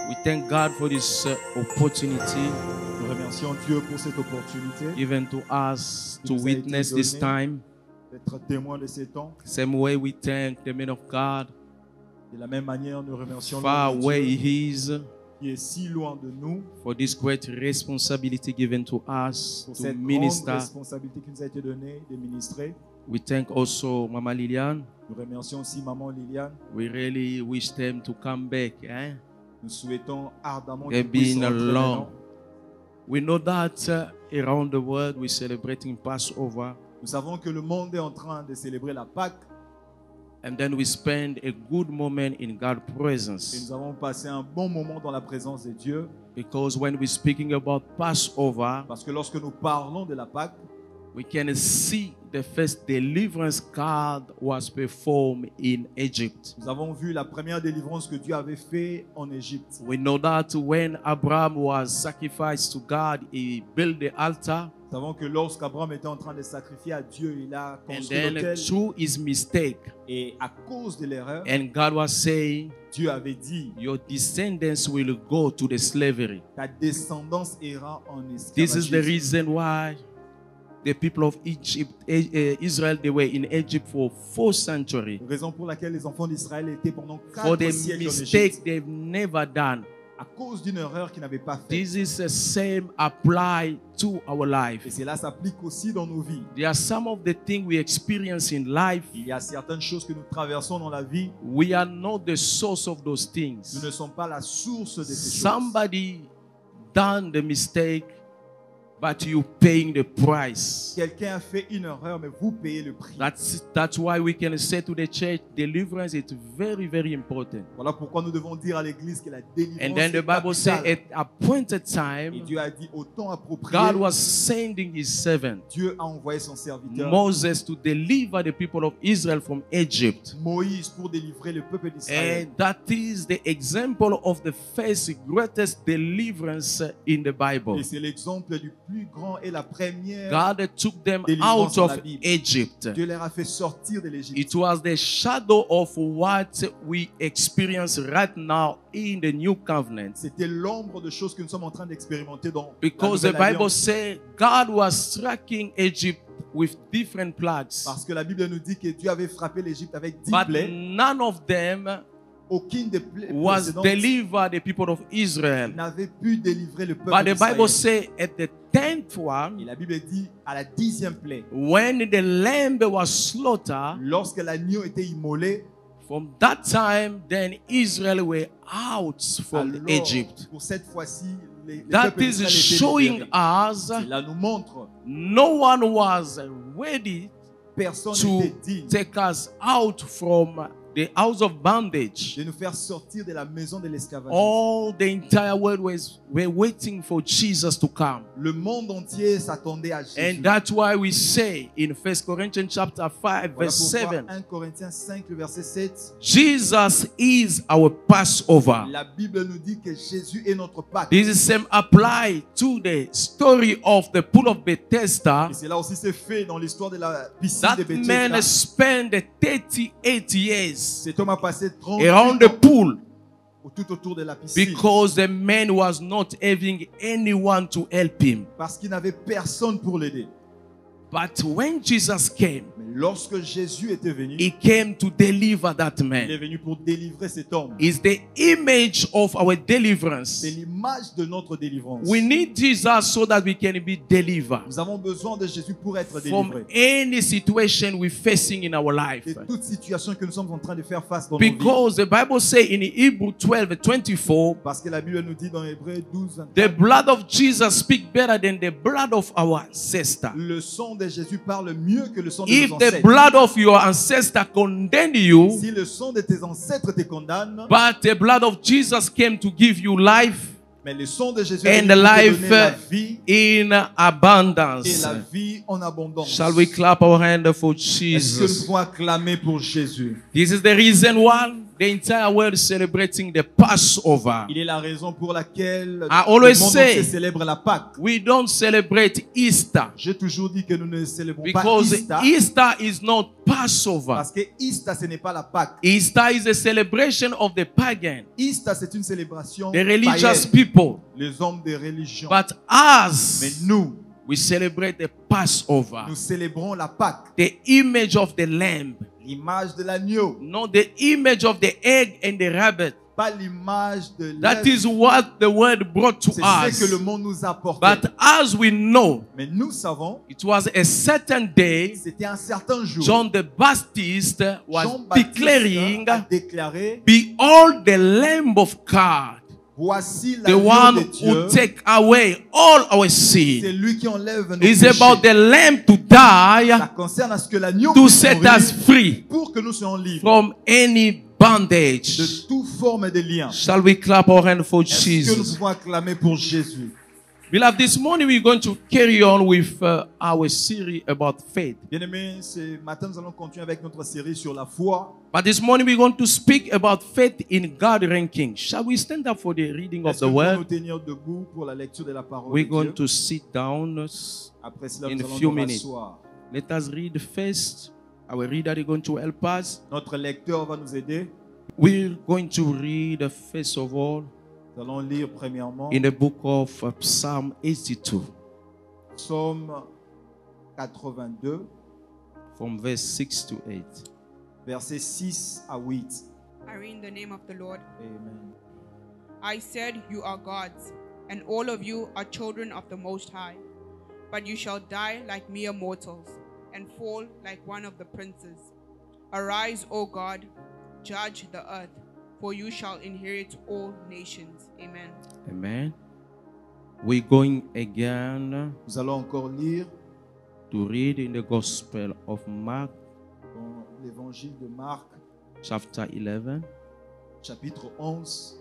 We thank God for this opportunity Nous remercions Dieu pour cette opportunité given to us qui to nous a été witness this donnée time. d'être témoins de ces temps. Same way we thank the man of God, De la même manière, nous remercions far l'homme de where Dieu he is, qui est si loin de nous for this great responsibility given to us pour to cette grande minister. responsabilité qui nous a été donnée de ministrer. We thank also Mama Lilian. Nous remercions aussi Maman Liliane. We really wish them to come back. Nous souhaitons ardemment They've qu'ils puissent been rentrer long. maintenant. We know that around the world we're celebrating Passover, Nous savons que le monde est en train de célébrer la Pâque and then we spend a good moment in God's et presence. nous avons passé un bon moment dans la présence de Dieu Because when we're speaking about Passover, parce que lorsque nous parlons de la Pâque, we can see the first deliverance God was performed in Egypt. nous avons vu la première délivrance que Dieu avait fait en Égypte. We know that when Abraham was sacrificed to God, he built the altar, Nous savons que lorsqu'Abraham était en train de sacrifier à Dieu, il a and construit then l'autel. through his mistake, Et à cause de l'erreur, and God was saying, Dieu avait dit, your descendants will go to the slavery. ta descendance ira en This is the esclavagisme. reason why the people of Egypt, Israel, they were in Egypt for 4 centuries. Raison pour laquelle les enfants d'Israël étaient pendant For 4 the siècles en mistake Égypte. they've never done. À cause d'une erreur qu'ils n'avaient pas faite. This is the same apply to our Et life. cela s'applique aussi dans nos vies. There are some of the things we experience in life. Il y a certaines choses que nous traversons dans la vie. We are not the source of those Nous things. ne sommes pas la source de ces choses. Somebody done the mistake, but you paying the price. Quelqu'un a fait une erreur, mais vous payez le prix. That's why we can say to the church, deliverance is very, very important. Voilà pourquoi nous devons dire à l'Église que la délivrance And then the est Bible says capitale. at appointed Et time, Dieu a dit au temps approprié, God was sending his servant, Dieu a envoyé son serviteur Moses, to deliver the people of Israel from Egypt. Moïse pour délivrer le peuple d'Israël. And that is the example of the first greatest deliverance in the Bible. Et c'est l'exemple du plus grand et la première. God took them Délivrance out dans la of Bible. Egypt. Dieu leur a fait sortir de l'Égypte. It was the shadow of what we experience right now in the new covenant. C'était l'ombre de choses que nous sommes en train d'expérimenter dans Because la the nouvelle Bible alliance. says God was striking Egypt with different plagues. Parce que la Bible nous dit que Dieu avait frappé l'Égypte avec 10 But plaies. none of them Aucune des plaies was précédentes delivered the people of Israel. n'avait pu délivrer le peuple But the Bible d'Israël. says at the 10th Et one, la Bible dit à la 10e plaie, when the lamb was slaughtered, lorsque l'agneau était immolé, from that time, then Israel were out from alors, Egypt. pour cette fois-ci, les That peuples is d'Israël étaient showing libérés. us Cela nous montre no one was ready personne to n'était digne take us out from the house of bondage. de nous faire sortir de la maison de l'esclavage. All the entire world were waiting for Jesus to come. Le monde entier s'attendait à Jésus. And that's why we say in 1 Corinthians chapter 5, Voilà verse pourquoi 7, 1 Corinthiens 5, le verset 7, Jesus is our Passover. la Bible nous dit que Jésus est notre Pâque. This is same apply to the story of the pool of Bethesda. Et cela aussi s'est fait dans l'histoire de la piscine de That Bethesda. man spent 38 years Cet homme a passé 30 around the pool tout autour de la piscine because the man was not having anyone to help him. parce qu'il n'avait personne pour l'aider. But when Jesus came, Mais lorsque Jésus était venu, he came to deliver that il est man. venu pour délivrer cet homme. Is the image of our deliverance. C'est l'image de notre délivrance. We need Jesus so that we can be delivered Nous avons besoin de Jésus pour être from délivrés any situation we're facing in our life. de toute situation que nous sommes en train de faire face dans nos vies. Because the Bible says in Hebrew 12:24, Parce que la Bible nous dit dans Hébreux 12, the 24, blood of Jesus speaks better than the blood of our ancestor. le sang de Jésus parle mieux que le sang de If nos the ancêtres. blood of your ancestor condemn you, Si le sang de tes ancêtres te condamne, but the blood of Jesus came to give you life mais le sang de Jésus est and venu pour te life donner la vie in et abundance. la vie en abondance. Shall we clap our hand for Est-ce que nous Jesus? pouvons acclamer pour Jésus? This is the reason why the entire world is celebrating the Passover. Il est la raison pour laquelle I le always monde say- entier célèbre la Pâque. We don't celebrate Easter J'ai toujours dit que nous ne célébrons pas because Easter. Easter is not Passover. Parce que Easter, ce n'est pas la Pâque. Easter is a celebration of the pagan, Easter, c'est une célébration the religious païenne. people. Les hommes des religions. But Mais us, nous, we celebrate the Passover, nous célébrons la Pâque. the image of the lamb, L'image de l'agneau. not the image of the egg and the rabbit. Pas l'image de That l'œuf. is what the word brought to C'est ce que le us. monde nous a apporté. But as we know, Mais nous savons, it was a certain day c'était un certain jour. John the Baptist was Jean-Baptiste declaring, a déclaré, "Behold the Lamb of God, voici the l'agneau one de who Dieu. take away all our C'est sin." lui qui enlève nos It's péchés. about the Lamb to Ça die concerne à ce que l'agneau to puisse set mourir us free pour que nous soyons libres from any bondage. de toute forme de lien. Shall we clap our hands for Est-ce que nous Jesus? pouvons acclamer pour Jésus? Beloved, this morning we're going to carry on with our series about faith. Bien-aimés, ce matin, nous allons continuer avec notre série sur la foi. But this morning we're going to speak about faith in God ranking. Shall we stand up for the reading of Est-ce the que nous pouvons nous word? tenir debout pour la lecture de la parole We're de going Dieu? to sit down. Après cela, in nous a allons few nous minutes. rasseoir. Let us read first. Our reader is going to help us. Notre lecteur va nous aider. We're going to read first of all Nous allons lire premièrement in the book of Psalm 82 Psaume 82, from verse 6 to 8. versets 6 à 8. I read in the name of the Lord. Amen. I said, You are gods, and all of you are children of the Most High. But you shall die like mere mortals, and fall like one of the princes. Arise, O God, judge the earth, for you shall inherit all nations. Amen. Amen. We're going again Nous allons encore lire to read in the Gospel of Mark, dans l'évangile de Marc, chapter 11, chapitre 11,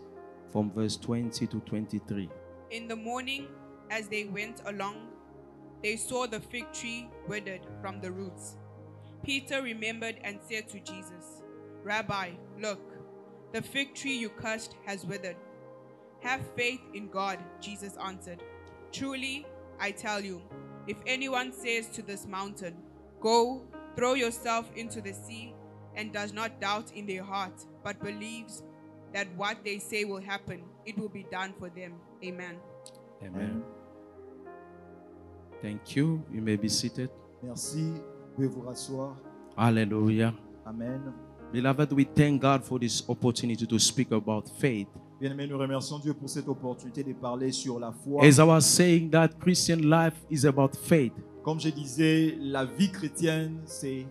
from verse 20 to 23. In the morning, as they went along, they saw the fig tree withered from the roots. Peter remembered and said to Jesus, Rabbi, look, the fig tree you cursed has withered. Have faith in God, Jesus answered. Truly, I tell you, if anyone says to this mountain, Go, throw yourself into the sea, and does not doubt in their heart, but believes that what they say will happen, it will be done for them. Amen. Amen. Thank you. You may be seated. Merci. Vous pouvez vous rasseoir. Hallelujah. Amen. Beloved, we thank God for this opportunity to speak about faith. Bien-aimés, nous remercions Dieu pour cette opportunité de parler sur la foi. As I was saying, that Christian life is about faith. Comme je disais, la vie chrétienne, c'est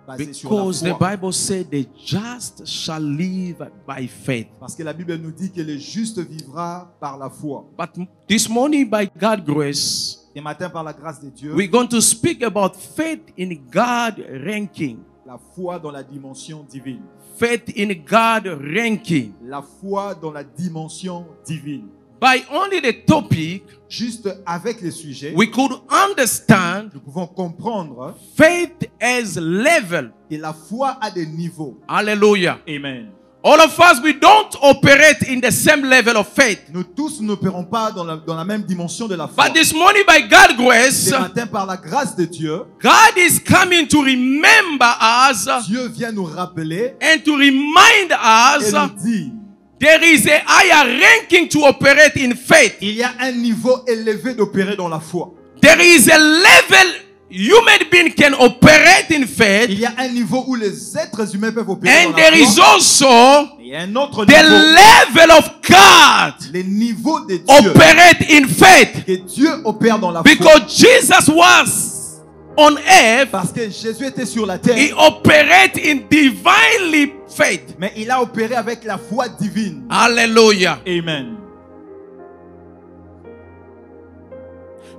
basé sur la Because the foi. Bible said the just shall live by faith. Parce que la Bible nous dit que le juste vivra par la foi. But this morning, by God's grace, Et matin, par la grâce de Dieu, we're going to speak about faith in God ranking. la foi dans la dimension divine. Faith in God ranking. La foi dans la dimension divine. By only the topic, Juste avec les sujets, we could understand nous pouvons comprendre faith as level. que la foi a des niveaux. Hallelujah. Amen. All of us, we don't operate in the same level of faith. Nous tous n'opérons pas dans la même dimension de la foi. But this morning, by God's grace, Ce matin, par la grâce de Dieu, God is coming to remember us Dieu vient nous rappeler and to remind et us nous dire there is a higher ranking to operate in faith. il y a un niveau élevé d'opérer dans la foi. There is a level human being can operate in Il faith, y a un niveau où les êtres humains peuvent opérer and dans there la is foi. also Il y a un autre the niveau, level of God les niveaux de Dieu, operate in faith. que Dieu opère dans la foi. Because Jesus was on earth, Parce que Jésus était sur la terre, he operated in divinely faith. mais il a opéré avec la foi divine. Hallelujah. Amen.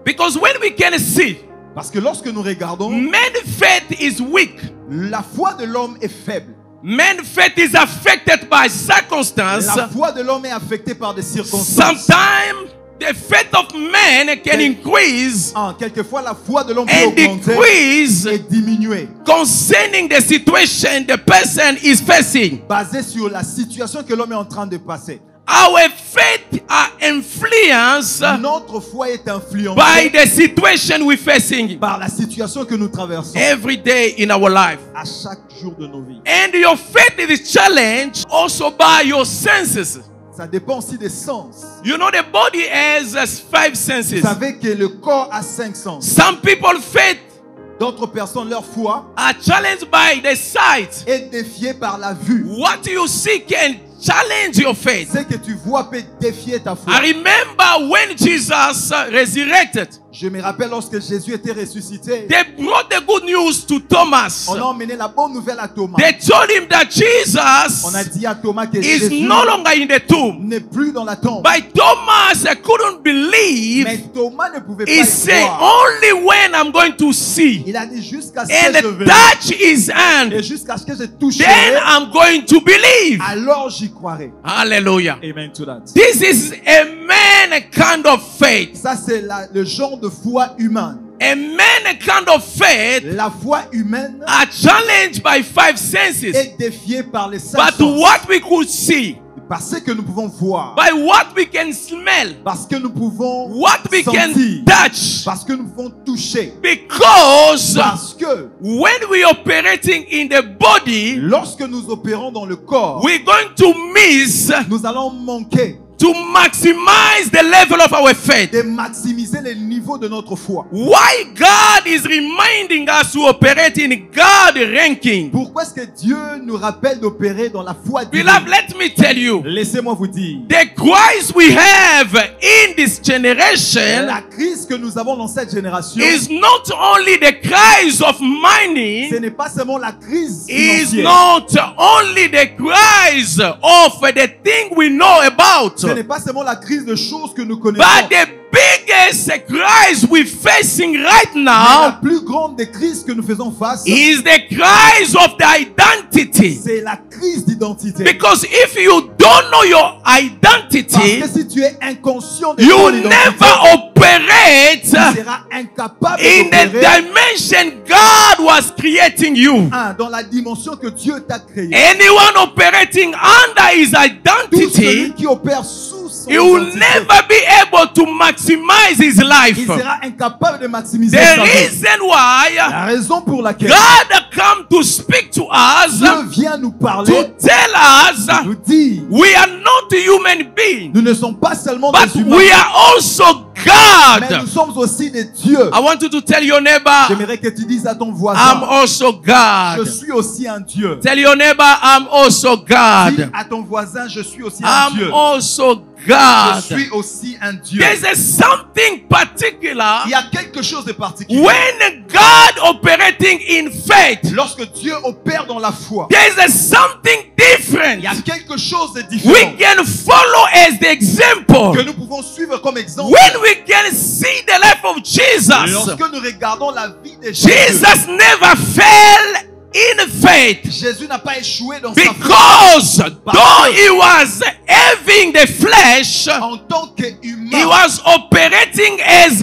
Because when we can see, Parce que lorsque nous regardons, man's faith is weak. la foi de l'homme est faible. Man's faith is affected by circumstances. La foi de l'homme est affectée par des circonstances. Sometimes the faith of man can increase Quelquefois, la foi de l'homme peut and augmenter decrease et diminuer, concerning the situation the person is facing. basé sur la situation que l'homme est en train de passer. Our faith are influenced Notre foi est by influencée the situation we're facing par la situation que nous traversons every day in our life. à chaque jour de nos vies. And your faith is challenged also by your senses. Ça dépend aussi des sens. You know, the body has 5 senses. Vous savez que le corps a 5 sens. Some people faith D'autres personnes, leur foi are challenged by the sight. est défiée par la vue. What you see can challenge your faith. Ce que tu vois peut défier ta foi. I remember when Jesus resurrected, Je me rappelle lorsque Jésus était ressuscité, they brought the good news to Thomas. on a emmené la bonne nouvelle à Thomas. They told him that Jesus On a dit à Thomas que is Jésus no longer in the tomb. n'est plus dans la tombe. But Thomas couldn't believe. Mais Thomas ne pouvait pas He y said, croire. only when I'm going to see Il a dit jusqu'à ce and que je verrai touch his hand, et jusqu'à ce que je then toucherai, I'm going to believe. alors j'y croirai. Hallelujah. Amen to that. This is a man kind of faith. Ça c'est le genre de foi humaine. A man kind of faith La foi humaine are challenged by 5 senses. est défiée par les 5 But sens. what we could see, Parce que nous pouvons voir, by what we can smell, parce que nous pouvons what we can sentir, touch, parce que nous pouvons toucher, because parce que when we operating in the body, lorsque nous opérons dans le corps, we're going to miss nous allons manquer to maximize the level of our faith. de maximiser le niveau de notre foi. Why God is reminding us to operate in God ranking. Pourquoi est-ce que Dieu nous rappelle d'opérer dans la foi divine? Beloved, let me tell you, Laissez-moi vous dire, the Christ we have in this generation la crise que nous avons dans cette génération, is not only the crise of ce money, n'est pas seulement la crise is financière. not only the crise of the thing we know about, Ce n'est pas seulement la crise de choses que nous connaissons. but the biggest crise we're facing right Mais la now plus grande des crises que nous faisons face, is the crise of the identity. c'est la crise d'identité. Because if you don't know your Parce identity, que si tu es inconscient de you ton will identité, never operate tu seras incapable in the d'opérer dimension God was creating you. dans la dimension que Dieu t'a créée. Anyone operating under his Tout celui identity, qui opère sous son he will identité, never be able to maximize his life. il sera incapable de maximiser The sa vie. reason why La raison pour laquelle God come to speak to us, Dieu vient nous parler, to tell us nous dit, we are not human beings, nous ne sommes pas seulement but des humains, we are also mais God. nous sommes aussi des dieux. I want you to tell your neighbor, J'aimerais que tu dises à ton I'm voisin, also je God. suis aussi un Dieu. Tell your neighbor, I'm also Dis God. à ton voisin, je suis aussi un I'm Dieu. also Je God. suis aussi un Dieu. There's something particular Il y a quelque chose de particulier. when God operating in faith. Lorsque Dieu opère dans la foi, There's something different il y a quelque chose de we différent can follow as the example. que nous pouvons suivre comme exemple. When we can see the life of Jesus, Lorsque nous regardons la vie de Jésus, Jesus never fell in faith Jésus n'a pas échoué dans sa foi. because though he was having the flesh, En tant he qu'humain, was operating as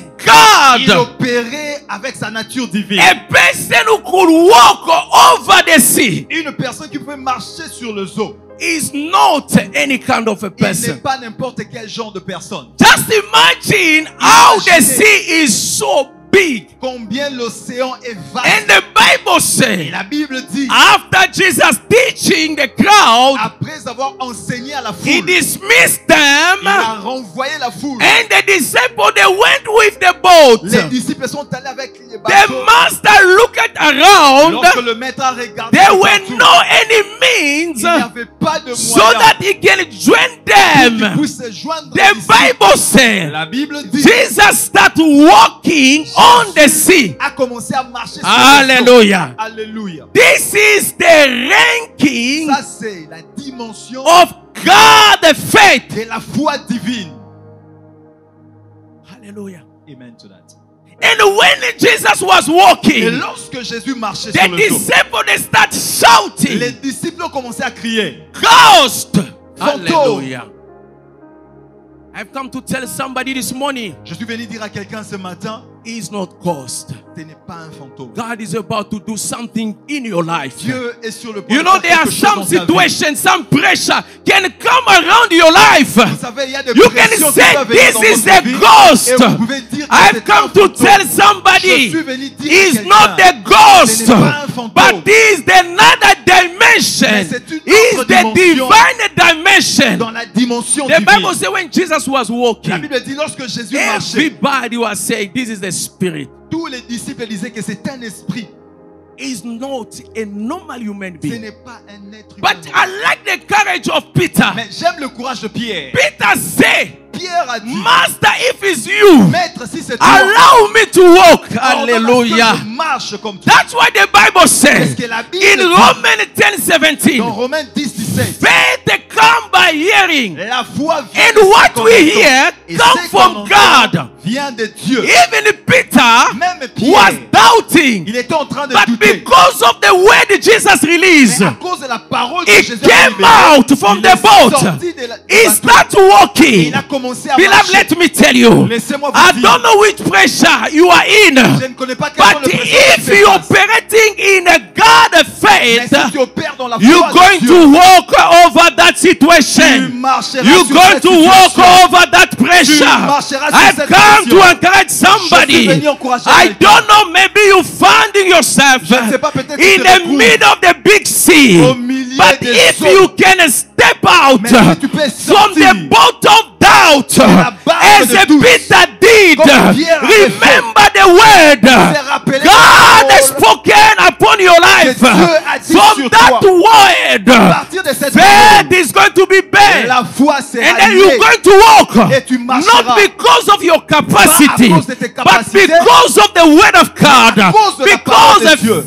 il God. opérait avec sa nature divine. A person who could walk over the sea Une personne qui pouvait marcher sur le eau. is not any kind of a Il n'est person. pas n'importe quel genre de personne. Just imagine how the sea is so big. Combien l'océan est And vaste. the Bible Et says, la Bible dit, after Jesus teaching the crowd, après avoir enseigné à la he foule, dismissed il them, a renvoyé la foule. and the disciples, they went with the boat. Les disciples sont allés avec les The bateaux. master looked around. Lorsque le maître a regardé There partout, were no any il n'y means avait pas de so moyen that he can join pour qu'il them. puisse se joindre aux The disciples. Bible says La Bible dit, Jesus started walking on the sea. a commencé à marcher sur le Hallelujah. eau. Alléluia. This is the ranking Ça, c'est la dimension of God faith. de la foi divine. Hallelujah. Amen to that. And when Jesus was Et walking, lorsque Jésus marchait the sur le eau, disciples they start shouting, les disciples ont commencé à crier. Ghost. Fantôme. Hallelujah. I've come to tell somebody this morning, Je suis venu dire à quelqu'un ce matin, it's not ghost. ce n'est pas un fantôme. God is about to do something in your life. Dieu est sur le point You de know, faire there are quelque chose some dans ta vie. situations, some pressure can come around your life. Vous savez, il y a des You can pressions qui say, peuvent venir this dans is votre a vie, ghost. et vous pouvez dire que I've c'est come un to fantôme. tell Je somebody, suis venu dire it's à not quelqu'un, the ghost, ce n'est pas un fantôme. but is the another dimension. Mais c'est une Is autre the dimension. divine dimension. dans la dimension The Bible divine. says when Jesus was La walking, Bible dit lorsque Jésus marchait, everybody was saying, this is the spirit. tous les disciples disaient que c'est un esprit. Is not a normal human Ce being. n'est pas un être humain. But I like the courage of Peter. Mais j'aime le courage de Pierre. Peter said, Pierre a dit, Master, if it's you, Maître, si c'est toi, allow me to walk. ordonne à ce que Hallelujah. je marche comme toi. That's what the Bible Parce says que la Bible in dit, Romans 10:17. dans Romains 10, 17, Faith come by hearing, la foi vient and de ce what qu'on we entend. hear Et come ce qu'on from entend God. vient de Dieu. Even Peter Même was Pierre, doubting, il était en train de but douter. because of the word Jesus released, Mais à cause de la parole que he Jésus a came libérée, out from il the est boat. sorti de la- du He bateau. started Et walking. il a commencé à Beloved, marcher. let me tell you, Laissez-moi I vous don't dire, know which pressure you are je in, ne connais pas quel sont but les pressions if que tu you're passes. operating in a God Mais faith, si tu opères dans la you're foi de going Dieu, to walk over that tu situation. marcheras You're sur going cette to walk situation. over that pressure. marcheras sur I've cette come to pression. encourage Je suis somebody. venu encourager I quelqu'un. don't know, maybe you finding yourself Je ne sais pas, peut-être in tu te the retrouves middle of the big sea. au milieu But des if eaux. you can step out Mais si tu peux from sortir the boat of doubt, la barque as de a doute, Peter did, comme Pierre avait remember the word rappelé God la has parole spoken upon your life. Dieu a dit From sur that toi. word, À partir de cette faith parole, is going to be bad. la foi s'est And then allumée. you're going to walk. Et tu marcheras. Not because of your capacity, Pas à cause de tes but capacités, because of the word of God. à cause de la parole Because de Dieu.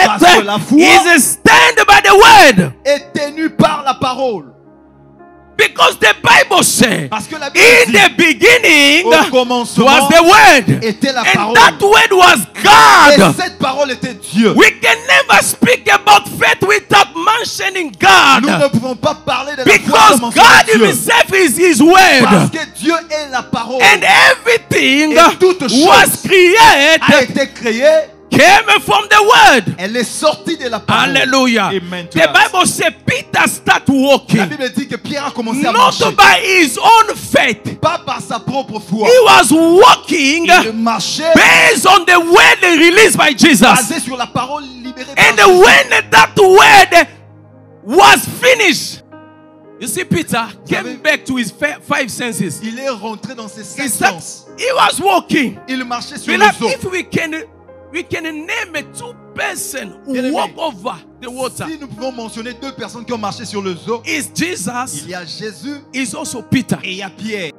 Parce que la foi faith is stand by the word. est tenu par la parole. Because the Bible says, Parce que la Bible in dit, the beginning au commencement was the word. était la And parole. that word was Et God. cette parole était Dieu. We can never speak about faith without mentioning Nous God. ne pouvons pas parler de la foi Because sans mentionner God Dieu. himself is his Parce word. que Dieu est la parole. And everything Et toute chose was a created été créée. came from the word. Elle est sortie de la parole. Hallelujah. Amen to The that. Bible says Peter started La walking. Bible dit que Pierre a commencé à Not marcher. by his own faith. Pas par sa propre foi. He was walking Il marchait based on the word released by Jesus. basé sur la parole libérée par And Jésus. when that word was finished, you see, Peter came back to his five senses. Il est rentré dans ses He cinq said, sens. he was walking. Il marchait sur les Beloved, eaux. if we can name a two person who Bien-aimé. walk over the water, Si nous pouvons mentionner deux personnes qui ont marché sur les eaux, is Jesus, il y a Jésus is also Peter. et il y a Pierre.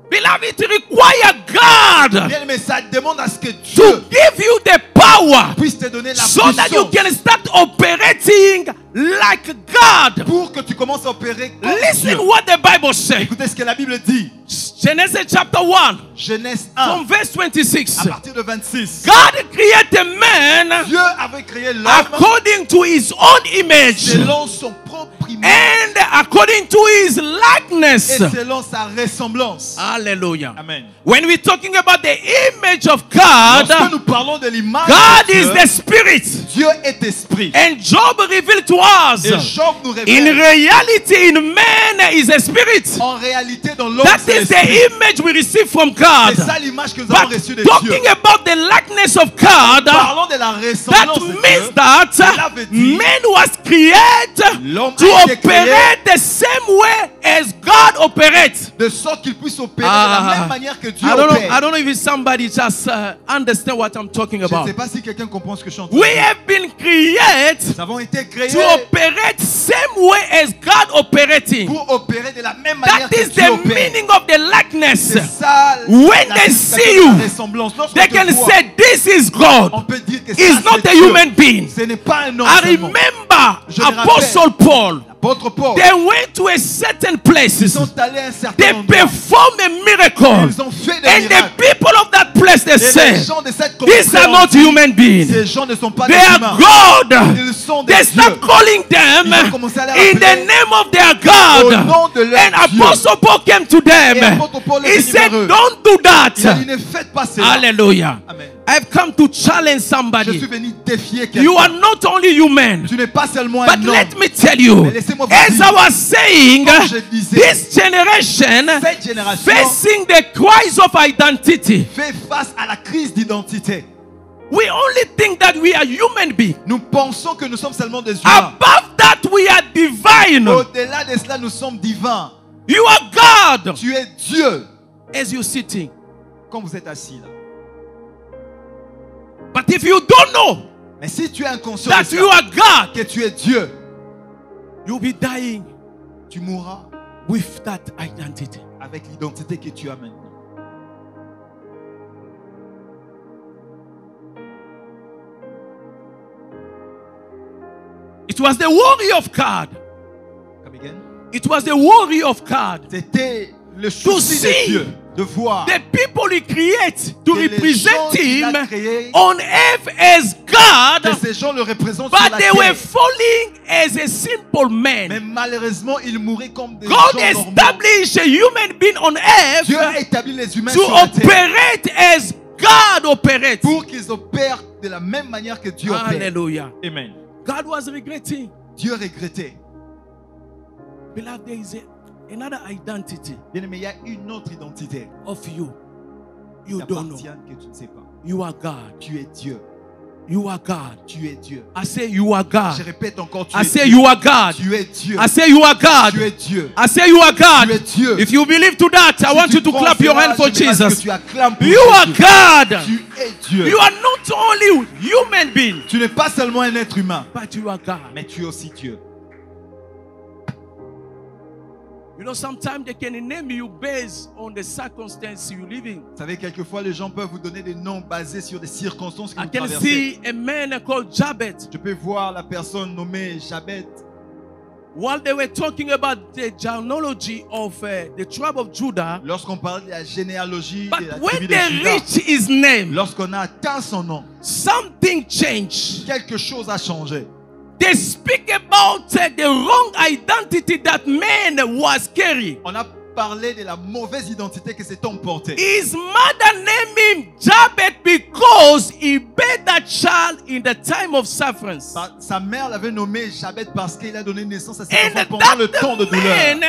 Beloved, it requires God Bien, mais ça demande à ce que to Dieu give you the power puisse te donner la so that you puissance can start operating like God. pour que tu commences à opérer comme Listen Dieu. what the Bible says. Écoutez ce que la Bible dit. Genesis chapter 1 Genèse 1, from verse 26. à partir de 26. God created man Dieu avait créé l'homme according to his own image selon son propre image and according to his et likeness. selon sa ressemblance. Hallelujah. Amen. When we're talking about the image of God, Lorsque nous parlons de l'image God de is Dieu, the spirit. Dieu est esprit. And Job revealed to us, Et Job nous in révèle reality, in man is a spirit. en réalité dans l'homme That c'est is the l'esprit. image we receive from God. C'est ça l'image que nous avons But reçue de Dieu. talking about the likeness of God, Parlons de la that ressemblance de means Dieu. that Cela veut dire man was created l'homme to a été créé operate the same way as God operates. de sorte qu'il puisse opérer de la même manière que Dieu I opère. don't know if somebody just understand what I'm talking Je ne about. sais pas si quelqu'un comprend ce que je suis en train We de dire. have been created Nous avons été créés to operate same way as God operating. pour opérer de la même manière That que is Dieu the opère. meaning of the likeness. C'est ça When la they signification see de you, la ressemblance. Lorsqu'on They te can voit, say this is on God. peut dire que ça, He's not c'est a Dieu. human being. Ce n'est pas un homme I seulement. remember Je me Apostle Paul. Votre Paul, they went to a certain ils places. sont allés à un certain They endroit. performed a miracle. Ils ont fait des And the miracles. people of that place, they Et les said, gens de cette these are not communauté, human beings. ces gens ne sont pas They des are humains. God. Ils sont des They dieux. start calling them Ils ont commencé à les in the rappeler name of their au God. nom de leur And Dieu. Apostle Paul came to Et them. apôtre Paul est He venu said, vers eux. don't do Il a dit, that. ne faites pas cela. Hallelujah. Amen. I've come to challenge Je suis somebody. venu défier You are quelqu'un. not only human. Tu n'es pas seulement un But homme. let me tell you, Mais laissez-moi vous as dire, I was saying, comme je disais, this generation cette génération facing the crisis of identity, fait face à la crise d'identité. we only think that we are human beings. Nous pensons que nous sommes seulement des humains. Above that, we are divine. Au-delà de cela, nous sommes divins. You are God. Tu es Dieu. As you're sitting. Quand vous êtes assis là. But if you don't know Mais si tu es inconscient that de you cela, are God, que tu es Dieu, you'll be dying tu mourras with that identity. avec l'identité que tu as maintenant. It was the warrior of God. Come again? It was the warrior of God. C'était le souci see de Dieu de voir The people he creates to que les gens represent qu'il a him créés, on earth as God, que ces gens le représentent sur but la they terre. were falling as a simple Mais man. malheureusement, ils mouraient comme des God gens normaux. established a human being on Dieu a earth établi les humains to sur la terre operate as God operates. pour qu'ils opèrent de la même manière que Dieu opère. Hallelujah. Amen. God was regretting. Dieu regrettait. Beloved, there is another identity Bien-aimé, il y a une autre identité of you. qui You don't know. t'appartient que tu ne sais pas. You are God. Tu es Dieu. You are God. Tu es Dieu. I say you are Je God. répète encore, tu I es say Dieu. you are God. Tu es Dieu. I say you are Tu God. es Dieu. I say you are God. Tu es Dieu. If you believe to that, I Si want tu you to crois clap en your cela, hand for je veux que Jesus. tu acclames pour You are Jésus. God. Tu es Dieu. You are not only human being, Tu n'es pas seulement un être humain, but you are God. mais tu es aussi Dieu. You know, sometimes they can name you based on the circumstance you live in. Vous savez, quelquefois, les gens peuvent vous donner des noms basés sur des circonstances que I vous can traversez. see a man called Jabez. Je peux voir la personne nommée Jabez. While they were talking about the genealogy of the tribe of Judah, Lorsqu'on parle de la généalogie but de la when tribu de they Juda, reach his name, lorsqu'on a atteint son nom, something changed. quelque chose a changé. They speak about the wrong identity that man was carrying. On a parlé de la mauvaise identité que cet homme portait. His mother named him Jabez because he bare that child in the time of sufferance. Sa mère l'avait nommé Jabez parce qu'il a donné naissance à cet And enfant pendant le that temps de the douleur. man,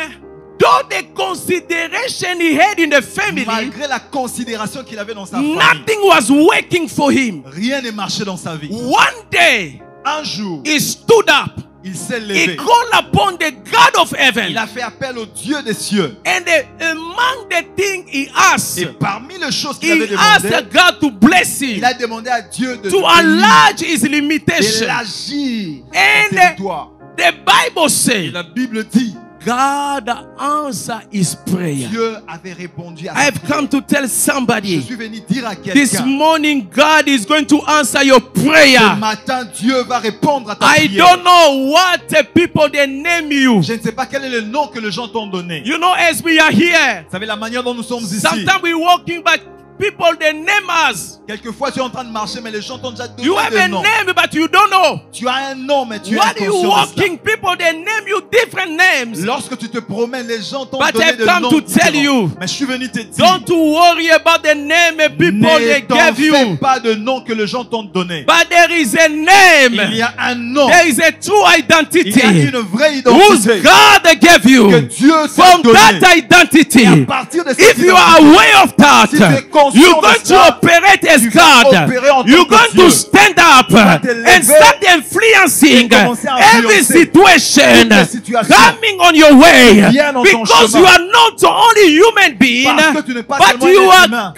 though the consideration he had in the family, Malgré la considération qu'il avait dans sa famille, nothing was working for him. rien ne marchait dans sa vie. One day, Un jour, he stood up. il s'est He levé. called upon the God of heaven. Il a fait appel au Dieu des cieux. And among the things he asked, Et parmi les choses qu'il avait he asked demandé, God to bless him, il a demandé à Dieu de to enlarge his limitation. d'élargir And son territoire. the Bible Et says, la Bible dit, God answered his prayer. Dieu avait répondu à sa I have prière. come to tell Je somebody suis venu dire à this quelqu'un, morning, God is going to answer your ce prayer. matin, Dieu va répondre à ta I prière. don't know what the people they name you. Je ne sais pas quel est le nom que les gens t'ont donné. You know, as we are here, Vous savez la manière dont nous sommes ici. sometimes we're walking, but people they name us. Quelquefois tu es en train de marcher, mais les gens t'ont déjà donné You have a des noms. name, but you don't know. Tu as un nom, mais tu es When you inconscient de cela. walking, people they name you different names. Lorsque tu te promènes, les gens t'ont But donné I've des come noms to tell différents. you, Mais je suis venu te dire, Don't worry about the name people they ne t'en gave fais you. pas de nom que les gens t'ont donné. But there is a Il name. y a un nom. There is a true Il y a identity. une vraie Whose identité God gave que you. Dieu t'a From donnée. that Et à identity, partir de cette if you are identité, aware of that, si tu es conscient you're de going to cela, operate as tu vas God. opérer en tant You're que going Dieu. to stand up vas te lever and start influencing et commencer à every influencer situation toutes les situations coming on your way. qui viennent dans ton Because chemin. you are not only human being, Parce que tu n'es pas but seulement you un être are humain,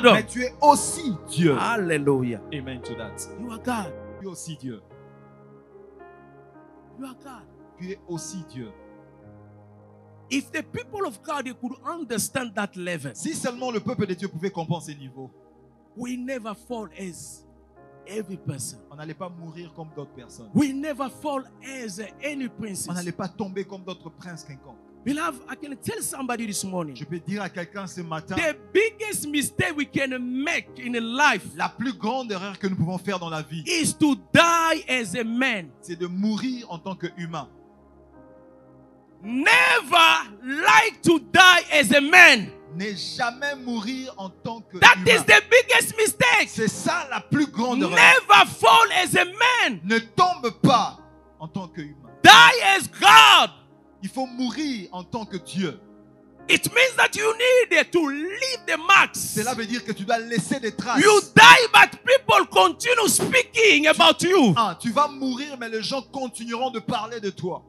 God. mais tu es aussi Dieu. Hallelujah. Amen to that. You are God. Tu es aussi Dieu. You are God. Tu es aussi Dieu. If the people of God they could understand that level, Si seulement le peuple de Dieu pouvait comprendre ces niveaux, we never fall as every person. On n'allait pas mourir comme d'autres personnes. We never fall as any On princes. n'allait pas tomber comme d'autres princes quelconques. Beloved, I can tell somebody this morning. Je peux dire à quelqu'un ce matin, The biggest mistake we can make in life la plus grande erreur que nous pouvons faire dans la vie, is to die as a man. c'est de mourir en tant qu'humain. Never like to die as a man. Ne jamais mourir en tant que That is humain. the biggest mistake. C'est ça la plus grande erreur. Never fall as a man. Ne tombe pas en tant qu'humain. Die as God. Il faut mourir en tant que Dieu. It means that you need to leave the marks. Cela veut dire que tu dois laisser des traces. You die, but people continue speaking about you. Tu vas mourir, mais les gens continueront de parler de toi.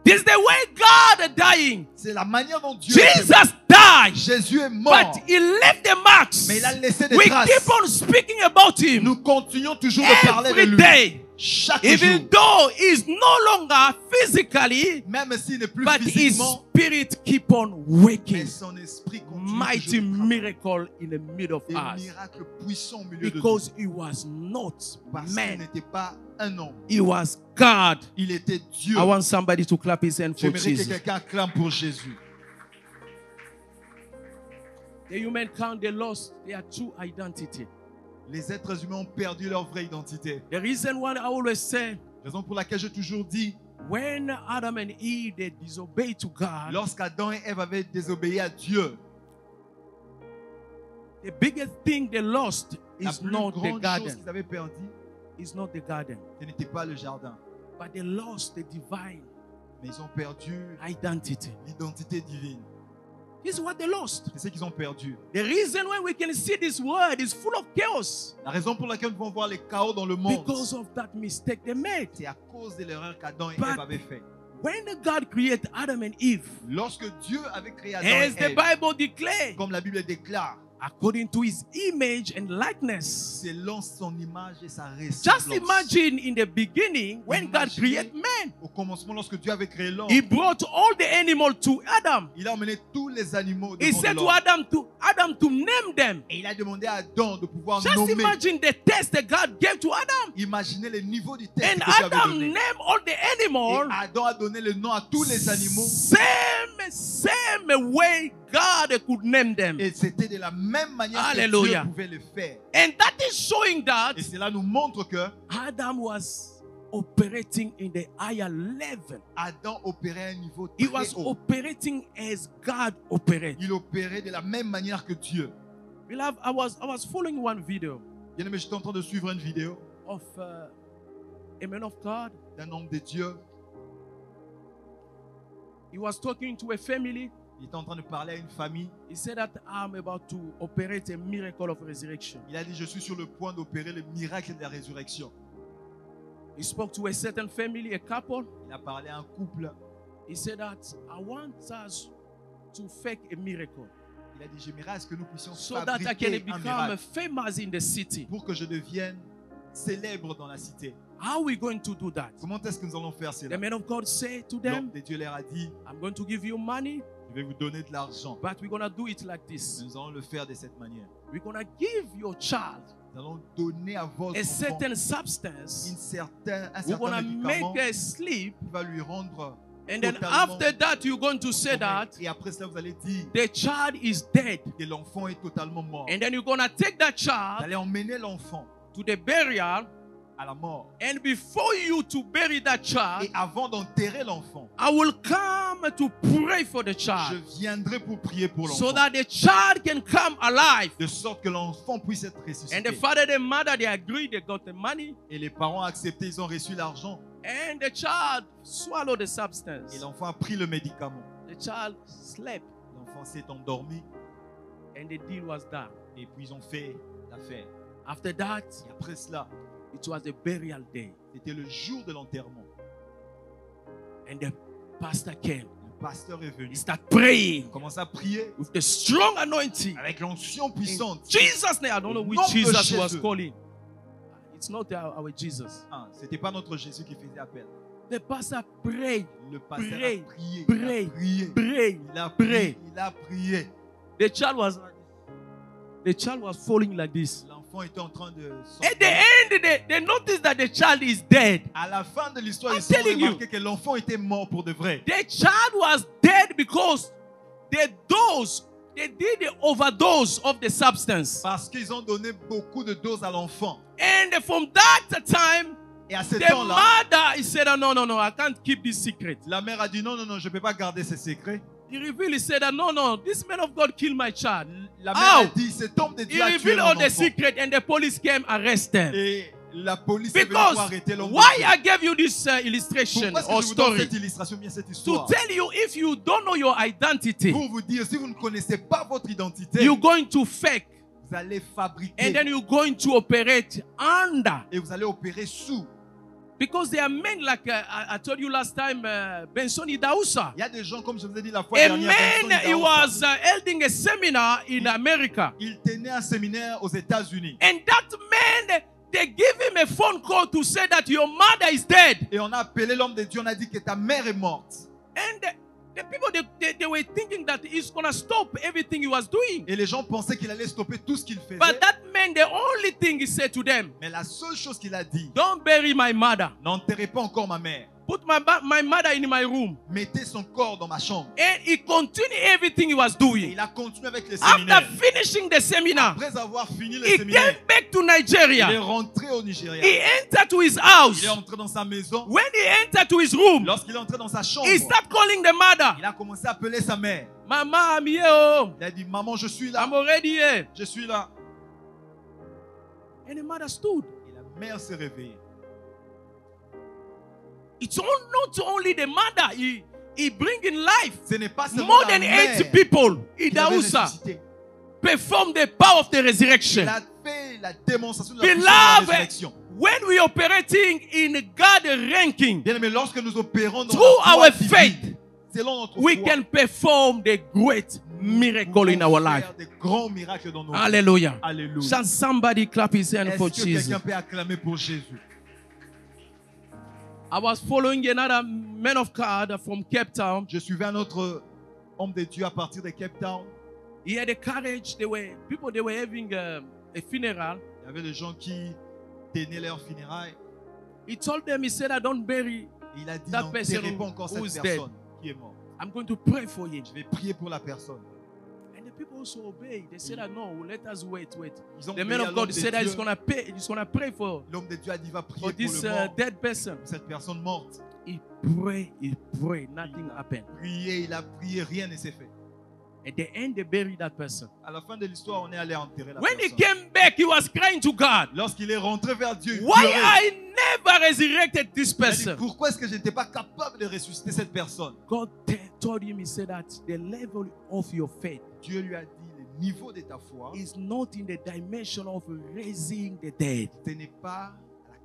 This is the way God is dying. C'est la manière dont Dieu est Jesus died, Jésus est mort, but he left the marks. mais il a laissé des We traces. keep on speaking about him Nous continuons toujours de parler de every lui. day. Chaque Even jour. though he's no longer physically, Même s'il n'est plus but his physiquement, spirit keep on mais working. son esprit continue Mighty toujours de travailler. miracle in the middle of Des us. miracles puissants au milieu de Because nous. he was not Parce qu'il man. n'était pas un homme. He was God. Il était Dieu. I want somebody to clap his hand for J'aimerais que Jesus. quelqu'un acclame pour Jésus. The humankind, they lost their true identity. Les êtres humains ont perdu leur vraie identité. The reason why I always say, Raison pour laquelle j'ai toujours dit, when Adam and Eve, they disobeyed to God, lorsqu'Adam et Ève avaient désobéi à Dieu, the biggest thing they lost la is plus not the grande chose garden. qu'ils avaient perdue, It's not the garden. ce n'était pas le jardin. But they lost the divine Mais ils ont perdu identity. l'identité divine. This is what they lost. C'est ce qu'ils ont perdu. The reason why we can see this world is full of chaos La raison pour laquelle nous pouvons voir les chaos dans le monde, because of that mistake they made. c'est à cause de l'erreur qu'Adam et But- Ève avaient fait. When God created Adam and Eve, Lorsque Dieu avait créé Adam as et the Ève, Bible declares, comme la Bible déclare, according to his image and likeness. selon son image et sa Just ressemblance. imagine in the beginning when God Imaginez- created man, Au commencement, lorsque Dieu avait créé l'homme, he brought all the animals to Adam. il a emmené tous les animaux He devant said to l'homme. Adam to name them. Et il a demandé à Adam de pouvoir Just nommer. imagine the test that God gave to Adam. Imaginez les niveaux du test And que Dieu avait Adam donné. named all the Et animals Adam a donné le nom à tous les animaux. same way God could name them. Et c'était de la même manière Alléluia. que Dieu pouvait le faire. And that is showing that Et cela nous montre que Adam was operating in the higher level. Adam opérait à un niveau He très was haut. operating as God operates. Il opérait de la même manière que Dieu. Beloved, I was following one video Bien aimé, j'étais en train de suivre une vidéo of a man of God. d'un homme de Dieu. He was talking to a family. Il était en train de parler à une famille. He said that I'm about to operate a miracle of resurrection. Il a dit, je suis sur le point d'opérer le miracle de la résurrection. He spoke to a certain family, a couple. Il a parlé à un couple. He said that I want us to fake a miracle Il a dit, j'aimerais à ce que nous puissions so that I can fabriquer un become miracle famous in the city. pour que je devienne célèbre dans la cité. How are we going to do that? Comment est-ce que nous allons faire The cela? man of God said to L'homme them, de Dieu leur a dit, I'm going to give you money, je vais vous donner de l'argent. but we're going to do it like this. Nous allons le faire de cette manière. We're going to give your child Nous allons donner à votre a enfant certain un substance. certain We're going médicament to make her sleep. qui va lui rendre And then totalement after that, you're going to say sommeil. that Et après cela, vous allez dire the child is dead. que l'enfant est totalement mort. And then you're going to take that Vous child allez emmener l'enfant to the burial. à la mort. And before you to bury that child, Et avant d'enterrer l'enfant, I will come to pray for the je child viendrai pour prier pour so l'enfant. that the child can come alive. De sorte que l'enfant puisse être And the ressuscité. father and the mother, they agreed, they got the money. Et les parents ont accepté, ils ont reçu l'argent. And the child swallowed the Et substance. l'enfant a pris le médicament. The child slept. L'enfant s'est endormi. And the deal was done. Et puis ils ont fait l'affaire. After that, Et après cela, it was the burial day. c'était le jour de l'enterrement. And the pastor came. Le pasteur est venu. He started praying Il commence à prier with the strong anointing. avec l'onction In puissante. Jesus' name. I don't know which Nom de Jesus he was Jésus. calling. It's not our Jesus. Ah, c'était pas notre Jésus qui faisait appel. The pastor prayed, Le pasteur Pray, a prié. pray, Il a prié. prayed. Il a Pray. prié. Il a prié. The child was falling like this. L'enfant l'enfant était en train de At the end, they noticed that the child is dead. À la fin de l'histoire, I'm ils ont telling you. remarqué que l'enfant était mort pour de vrai. The child was dead because they did the overdose of the substance. Parce qu'ils ont donné beaucoup de doses à l'enfant. And from that time, Et à ce the temps-là, mother he said, no, I can't keep this secret. la mère a dit non, je ne peux pas garder ce secret. He revealed, he said, no, this man of God killed my child. La mère a How? dit cet homme de He Dieu a tué revealed mon all the enfant. secret and the police came arrest them. Et la police est venue pour Because arrêter l'homme de why Dieu. I gave you this illustration Pourquoi est-ce que or je vous donne story? cette illustration, bien cette To histoire? tell you, if you don't know your identity, Pour vous dire, si vous ne connaissez pas votre identité, you're going to fake vous allez fabriquer and then you're going to operate under. et vous allez opérer sous. Because there are men like I told you last time, Benson Idausa. Il y a des gens, comme je vous ai dit la fois A dernière, man, Benson he Idahosa, was holding a seminar in America. il tenait un séminaire aux États-Unis. And that man, they give him a phone call to say that your mother is dead. Et on a appelé l'homme de Dieu, on a dit que ta mère est morte. And the people, they were thinking that he's going to stop everything he was doing. Et les gens pensaient qu'il allait stopper tout ce qu'il faisait. But that man, the only thing he said to them, Mais la seule chose qu'il a dit, don't bury my mother. n'enterrez pas encore ma mère. Put my mother in my room. Mettez son corps dans ma chambre. And he continued everything he was Et doing. il a continué avec le After séminaire. finishing the seminar, Après avoir fini le he séminaire, came back to il est Nigeria. rentré au Nigeria. He entered to his house. Il est entré dans sa maison. When he entered to his room, Lorsqu'il est entré dans sa chambre, he started calling the mother. il a commencé à appeler sa mère. Mama, I'm here. Oh. Il a dit, maman, je suis là. I'm already here. Je suis là. And the mother stood. Et la mère s'est réveillée. It's not only the mother. He bring in life. Ce n'est pas seulement More la than mère 80 people in qui l'avait Dausa ressuscité. perform the power of the resurrection. Il a fait la démonstration de la puissance de la Beloved, résurrection. when we operating in God ranking, Bien aimé, lorsque nous opérons dans through la foi our divine, faith, selon notre we foi, can perform the great miracle in our life. faire des grands miracles dans nos vies. Hallelujah. Alléluia. Shall somebody clap his hand Est-ce for que Jesus? quelqu'un peut acclamer pour Jésus? I was following another man of God from Cape Town. Je suivais un autre homme de Dieu à partir de Cape Town. He had the courage. They were having a funeral. Il y avait des gens qui tenaient leur funérailles. He told them, he said, I don't bury. Et il a dit, That n'enterrez person pas encore who is cette dead. personne qui est morte. I'm going to pray for him. Je vais prier pour la personne. And the people also obeyed. They said, no, let us wait. Ils ont The prié man à of l'homme God de said that Dieu. he's gonna pray for L'homme de Dieu a dit, va prier for pour this le mort, dead person. pour cette personne morte. He prayed, nothing happened. Il a prié, rien ne s'est fait. At the end, they buried that person. À la fin de l'histoire, on est allé enterrer la When he personne. came back, he was crying to God. Lorsqu'il est rentré vers Dieu, il Why pleurait. I never resurrected this Il a dit, person? pourquoi est-ce que je n'étais pas capable de ressusciter cette personne? God told him, he said that the level of your faith Dieu lui a dit, le niveau de ta foi, is not in the dimension of raising the dead. ce n'est pas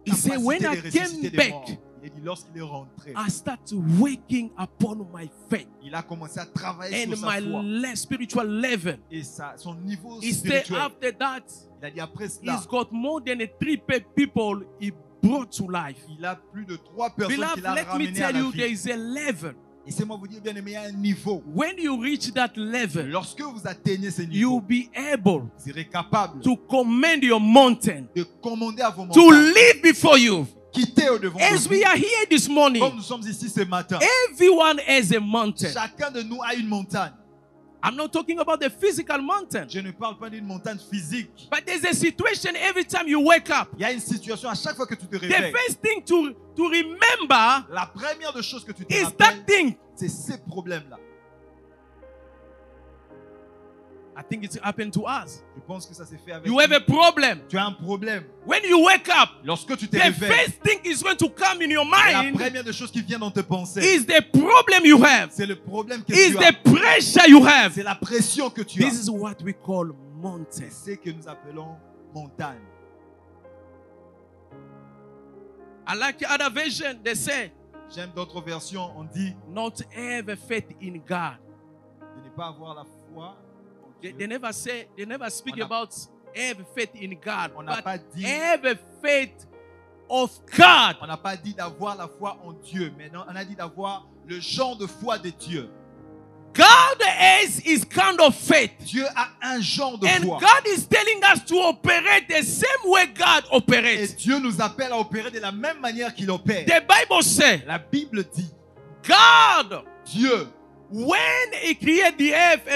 He la said, capacité when de I ressusciter came des back, morts. Il a dit, lorsqu'il est rentré, I started waking upon my faith il a commencé à travailler and sur sa foi. my spiritual level. Et son niveau He said spirituel. after that, Il a dit, après cela, he's got more than 3 people he brought to life. il a plus de 3 personnes Beloved, qu'il a let me ramenées à tell la you, there vie. is a level. Laissez-moi vous dire, bien aimé, il y a un niveau. When you reach that level, Lorsque vous atteignez ce you'll niveau, be able vous serez capable to command your mountain de commander à vos to montagnes, live before you. quitter au devant de As we vous. are here this morning, Comme nous sommes ici ce matin, everyone has a mountain. chacun de nous a une montagne. I'm not talking about the physical mountain, Je ne parle pas d'une montagne physique. but there's a situation every time you wake up. Il y a une situation à chaque fois que tu te The réveilles. first thing to remember La première des choses que tu te is rappelles, that thing. c'est ces problèmes-là. I think it's happened to us. Je pense que ça s'est fait avec You have a problem. Tu as un problème. When you wake up, Lorsque tu te the réveilles, first thing is going to come in your la mind première des choses qui vient dans tes pensées, is the problem you have, c'est le problème que is tu as. the pressure you have. C'est la pression que tu as. This is what we call mountain. C'est ce que nous appelons montagne. I like the other version. They say, J'aime d'autres versions, on dit not have faith in God. de ne pas avoir la foi en They Dieu. never speak On a- about have faith in God, On n'a but pas dit, have faith of God. on n'a pas dit d'avoir la foi en Dieu, mais non, on a dit d'avoir le genre de foi de Dieu. God God has his kind of faith. Dieu a un genre de And foi. God is telling us to operate the same way God Et operates. Dieu nous appelle à opérer de la même manière qu'il opère. The Bible says, La Bible dit, God, Dieu, when he created the earth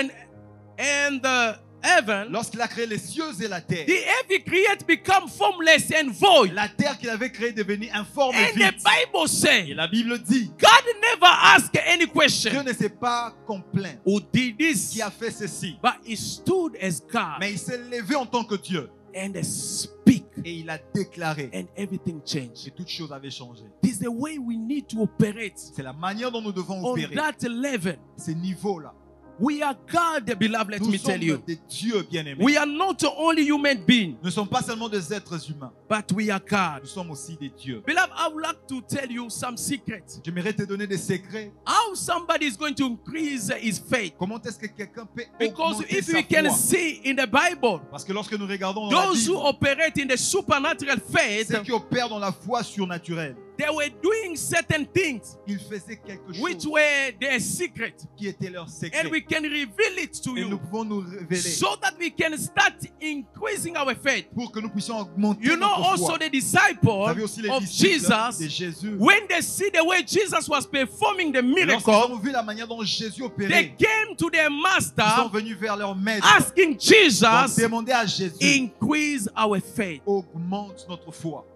and the heaven, lorsqu'il a créé les cieux et la terre, the earth he created become formless and void. la terre qu'il avait créée est devenue informe et And the vide. Bible Et says, la Bible dit, God never asked any Dieu question. ne s'est pas complaint Who did this? qui a fait ceci. But he stood as God Mais il s'est levé en tant que Dieu. and speak, Et il a déclaré. and everything Et changed. toutes choses avaient changé. This is the way we need to operate C'est la manière dont nous devons on opérer. that level. Ces niveaux-là. We are God, beloved. Let Nous me tell you, sommes des dieux bien-aimés. we are not only human beings, Nous ne sommes pas seulement des êtres humains. but we are God. Nous sommes aussi des dieux. Beloved, I would like to tell you some secrets. J'aimerais te donner des secrets. How somebody is going to increase his faith. Comment est-ce que quelqu'un peut Because augmenter if sa we can foi? see in the Bible, Parce que lorsque nous regardons dans la those who Bible, operate in the supernatural faith, ceux qui opèrent dans la foi surnaturelle, they were doing certain things ils faisaient quelque which chose were their secret. qui était leur And secret. we can reveal it to Et nous you pouvons nous révéler so that we can start increasing our faith. pour que nous puissions augmenter You know, notre also foi. the Vous disciples savez aussi les of disciples de Jesus, Jésus. when they see the way Jesus was performing the Lorsqu'ils miracle, ont vu la manière dont Jésus they opérait, came to their ils sont master venus vers leur maître asking pour Jesus, demander à Jésus, increase our faith. augmente notre foi.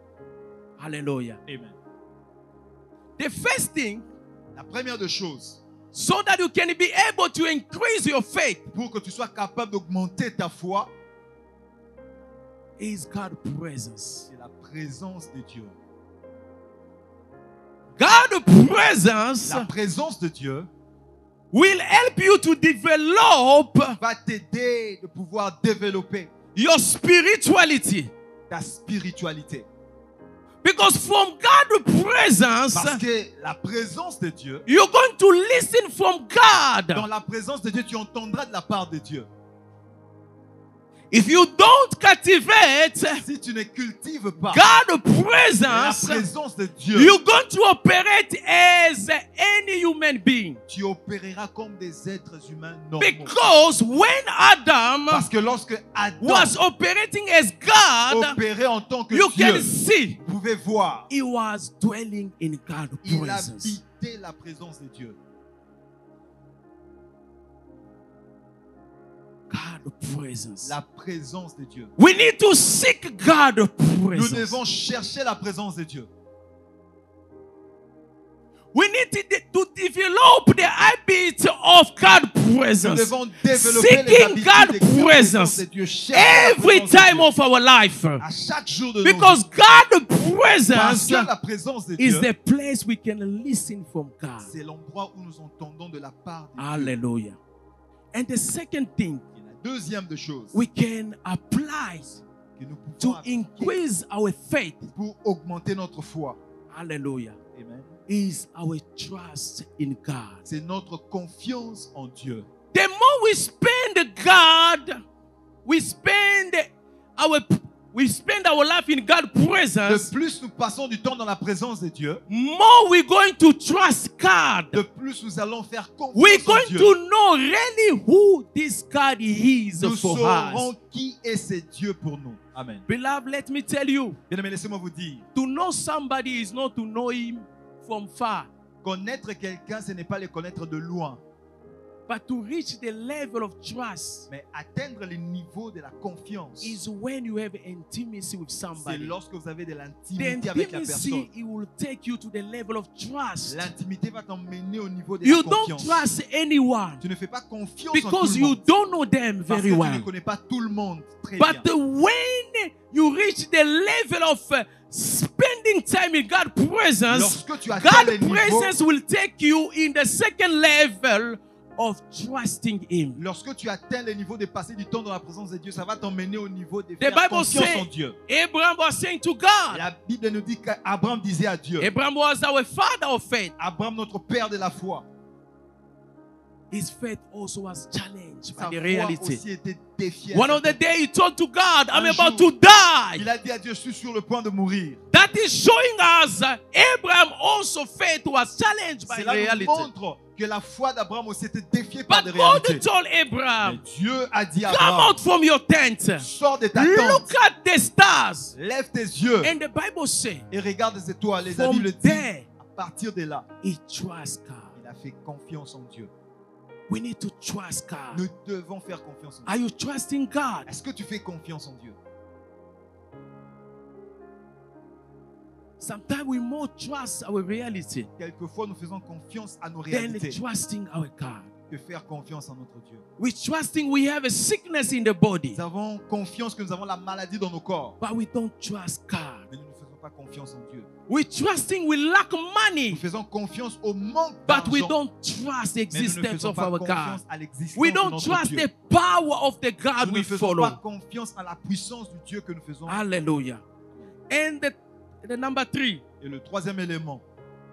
Hallelujah. Amen. The first thing, La première des choses, so that you can be able to increase your faith, pour que tu sois capable d'augmenter ta foi, is God's presence. c'est la présence de Dieu. God's presence La présence de Dieu will help you to develop va t'aider de pouvoir développer your spirituality. ta spiritualité. Because from God's presence, Parce que la présence de Dieu, you're going to listen from God. dans la présence de Dieu, tu entendras de la part de Dieu. If you don't cultivate Si tu ne cultives pas God's la presence, présence de Dieu, you're going to operate as any human being. tu opéreras comme des êtres humains normaux. Because when Adam Parce que lorsque Adam was operating as God, opérait en tant que you can Dieu, see vous pouvez voir, he was dwelling in God's il presence. habitait la présence de Dieu. God's presence. La présence de Dieu. We need to seek God's Nous presence. devons chercher la présence de Dieu. We need to develop the habit of God's Nous presence. devons développer les Seeking habitudes God's de la présence presence de Dieu. Chercher la every présence de time Dieu. of our life. À chaque jour de nos Because vies. God's Parce presence que la présence de is Dieu, the place we can listen from God. c'est l'endroit où nous entendons de la part de Dieu. Hallelujah. And the second thing Et la deuxième des choses we can apply que nous to pouvons appliquer increase our faith, pour augmenter notre foi, hallelujah, amen, is our trust in God. c'est notre confiance en Dieu. The more we spend God, we spend our life in God's De presence, plus nous passons du temps dans la présence de Dieu, more we're going to trust de God. plus nous allons faire We're confiance en going Dieu. to know really who this God is Nous for saurons us. qui est ce Dieu pour nous. Amen. Beloved, let me tell you, Bien-aimés, laissez-moi vous dire, to know somebody is not to know him from far, connaître quelqu'un, ce n'est pas le connaître de loin, but to reach the level of trust mais atteindre le niveau de la confiance. is when you have intimacy with C'est somebody. lorsque vous avez de The l'intimité avec la personne. intimacy, it will take you to the level of trust. L'intimité va t'emmener au niveau de You la don't confiance. trust anyone Tu ne fais pas confiance en tout because le you monde. don't know them Parce very que tu well. ne connais pas tout le monde très But bien. when you reach the level of spending time in God's presence, Lorsque tu atteins le God's niveau, presence will take you in the second level of trusting Him. lorsque tu atteins le niveau de passer du temps dans la présence de Dieu, ça va t'emmener au niveau de The faire Bible confiance en says Dieu. Abraham was saying to God, La Bible nous dit qu'Abraham disait à Dieu, Abraham was our father of faith. Abraham notre père de la foi. his faith also was challenged by Sa the foi reality. aussi était défiée. One of the days he told to God, I'm Un about jour, to die. Il a dit à Dieu, je suis sur le point de mourir. That is showing us Abraham also faith was challenged by Cela nous reality. montre que la foi d'Abraham aussi était défiée par But des God réalités. told Mais Abraham, Dieu a dit à come Abraham, out from your tent. sors de ta Look tente, at the stars. lève tes yeux And the Bible says, et regarde les étoiles. Les from amis le disent. there, À partir de là, he trusts God. il a fait confiance en Dieu. We need to trust God. Nous devons faire confiance en Dieu. Are you trusting God? Est-ce que tu fais confiance en Dieu? Sometimes we more trust our reality Quelquefois, nous faisons confiance à nos than réalités trusting our God. que faire confiance en notre Dieu. We trusting we have a sickness in the body, Nous avons confiance que nous avons la maladie dans nos corps, but we don't trust God. mais nous ne faisons pas confiance en Dieu. We trusting we lack Nous money, faisons confiance au manque but we d'argent, don't trust the mais nous ne existence faisons of pas our God. confiance à l'existence We de don't notre trust Dieu. the power of the God Nous we ne faisons pas follow. confiance à la puissance du Dieu que nous faisons. Hallelujah. And the number 3, Et le troisième élément,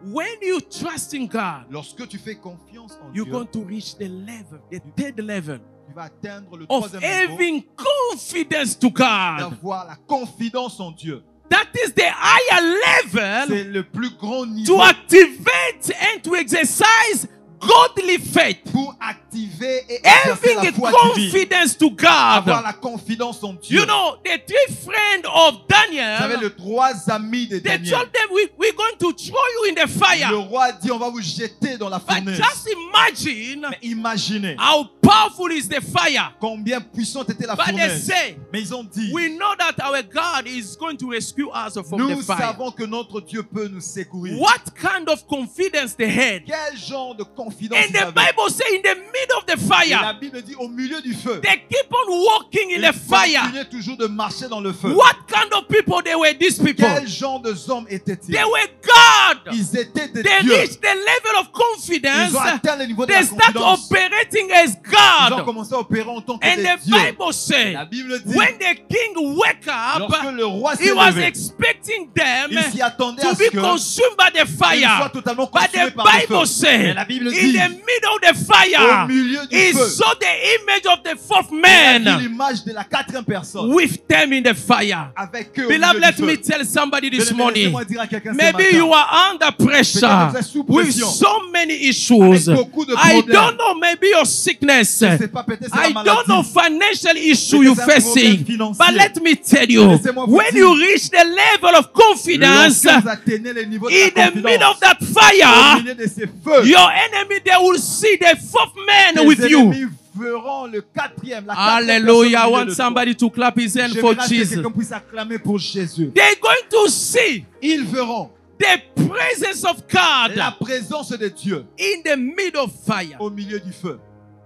when you trust in God, lorsque tu fais confiance en you're Dieu, going to reach the level, the third level tu vas atteindre le of troisième niveau having confidence to God. d'avoir la confidence en Dieu. That is the higher level C'est le plus grand niveau to activate and to exercise godly faith. pour activer et exercer la Having a foi divine. confidence to Avoir God. la confidence en Dieu. You know, the 3 friends of Vous savez, Daniel, les trois amis de they Daniel. told them, we're going to throw you in the Le fire. roi dit, on va vous jeter dans la But fournaise. just imagine Mais imaginez how powerful is the fire. combien puissante était la But they fournaise. say, Mais ils ont dit, we know that our God is going to rescue us from the nous fire. savons que notre Dieu peut nous secourir. What kind of confidence they had? Quel genre de confidence And ils the avaient. Bible says in the middle of the Et la fire, Bible dit au milieu du feu. they keep on walking in Ils the fire. continuaient toujours de marcher dans le feu. What kind of people they were, these people? Quel genre de hommes étaient-ils? They were God. Ils étaient des They dieux. reached the level of confidence. Ils ont atteint le niveau de They la start confidence. operating as Ils ont God. commencé à opérer en tant que And des the dieux. Bible says, La Bible dit, when the king woke up, lorsque le roi he s'est was levé, expecting them il s'y attendait à to ce be que consumed by the il soit fire. totalement But consumé the par le Bible feu. says, Mais la Bible in dit, the middle of the au fire, milieu du he feu, saw the image of the fourth il a vu man l'image de la quatrième personne with them in the fire. avec eux au Beloved, milieu let du me feu. tell somebody this Bien-aimé, morning. laissez-moi dire à quelqu'un ce Maybe matin, you are under pressure Peut-être vous êtes sous with pression, so many issues. avec beaucoup de I problèmes. don't know, maybe your sickness. Je sais pas, peut-être c'est la I don't know maladie. financial issue Peut-être you're c'est un problème facing. financier. But let me tell you, Laissez-moi vous when dire, you reach the level of confidence Lorsque vous atteignez le niveau de la in the middle confidence, of that au fire, milieu de ces feux, your enemy, they will see the fourth man tes with you. ennemis verront le quatrième, la quatrième Hallelujah. I personne au milieu want de toi. somebody to clap his hand for J'aimerais que Jesus. quelqu'un puisse acclamer pour Jésus. They're going to see Ils verront the presence of la God présence de Dieu in the middle of fire. au milieu du feu.